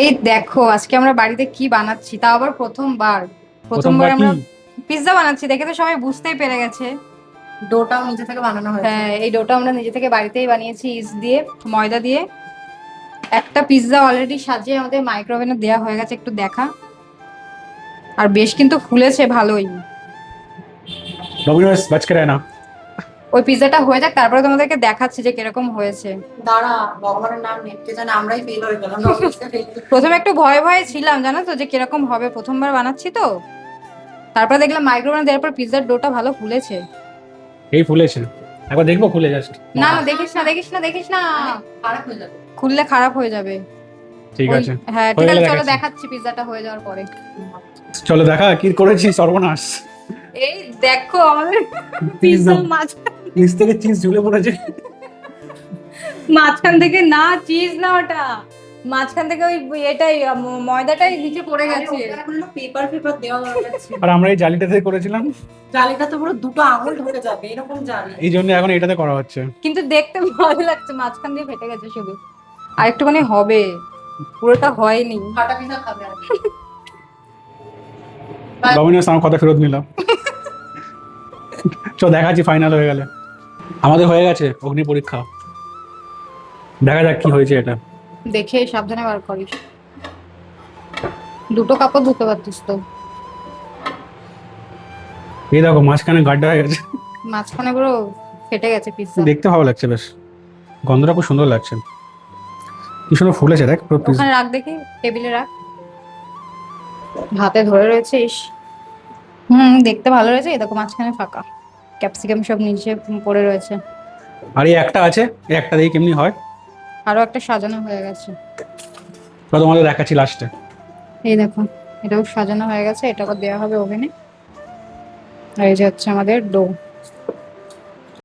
এই দেখো আজকে আমরা বাড়িতে কি বানাচ্ছি, তাও আবার প্রথমবার প্রথমবার কি? আমরা পিৎজা বানাচ্ছি। দেখে তো সবাই বুঝতেই পেরে গেছে। ডোটাও নিজে থেকে বানানো হয়েছে। হ্যাঁ, এই ডোটা আমরা নিজে থেকে বাড়িতেই বানিয়েছি, ইস্ট দিয়ে, ময়দা দিয়ে। একটা পিৎজা অলরেডি সাজিয়ে আমাদের মাইক্রোওভেনে দেওয়া হয়ে গেছে, একটু দেখা। আর বেশ কিন্তু ফুলেছে ভালোই। ডোমিনোস বাজ কে না। ওই পিৎজাটা হয়ে যাক, তারপরে তোমাদেরকে দেখাচ্ছি যে কিরকম হয়েছে। দাঁড়া, ভগবানের নাম নিতে জানে আমরাই ফেল হয়ে গেলাম। প্রথমে একটু ভয়ে ভয়ে ছিলাম, জানো তো, যে কিরকম হবে, প্রথমবার বানাচ্ছি তো। তারপরে দেখলাম মাইক্রোওভেনে দেওয়ার পর পিৎজার ডোটা ভালো ফুলেছে। এই ফুলেছে, একবার দেখবো খুলে জাস্ট। না না, দেখিস না দেখিস না দেখিস না, খারাপ হয়ে যাবে। খুললে খারাপ হয়ে যাবে। ঠিক ওই- আছে, হ্যাঁ ঠিক হয়ে আছে, গেলে চলো দেখাচ্ছি। দেখাচ্ছি পিৎজাটা হয়ে যাওয়ার পরে। চলো দেখা কি করেছি, সর্বনাশ। এই দেখো আমাদের পিৎজা পিৎজা নিচ থেকে চিজ ঝুলে পড়েছে। মাঝখান থেকে না, চিজ না, ওটা মাঝখান থেকে ওই এটাই ময়দাটাই নিচে পড়ে গেছে। পেপার পেপার দেওয়া দরকার ছিল। আর আমরা এই জালিটাতে করেছিলাম, জালিটা তো পুরো দুটো আঙুল ঢুকে যাবে এরকম জালি। এই জন্য এখন এটাতে করা হচ্ছে। কিন্তু দেখতে ভালো লাগছে, মাঝখান দিয়ে ফেটে গেছে শুধু। আর একটুখানি হবে, পুরোটা হয়নি। ফাটা পিঠা খাবে আর কি। ডমিনোস আমার কথা ফেরত নিলাম। চ দেখাচ্ছি ফাইনাল হয়ে গেলে। আমাদের হয়ে গেছে অগ্নি পরীক্ষা, দেখা যাক কি হয়েছে এটা। দেখে সাবধানে বার করিস, দুটো কাপড় ধুতে পারতিস তো। এই দেখো মাঝখানে গাড্ডা হয়ে গেছে, মাঝখানে পুরো ফেটে গেছে পিৎজা। দেখতে ভালো লাগছে, বেশ গন্ধটা খুব সুন্দর লাগছে। কি সুন্দর ফুলেছে দেখ পুরো পিস। ওখানে রাখ, দেখি টেবিলে রাখ, হাতে ধরে রয়েছে। ইস, দেখতে ভালো রয়েছে। এই দেখো মাঝখানে ফাঁকা, ক্যাপসিকাম সব নিচে পড়ে রয়েছে। আর এই একটা আছে, এই একটা দিয়ে কেমনি হয় আরো একটা সাজানো হয়ে গেছে, তো তোমাদের দেখাচ্ছি লাস্টে। এই দেখো এটাও সাজানো হয়ে গেছে, এটা আবার দেওয়া হবে ওভেনে। আর এই যে হচ্ছে আমাদের ডো।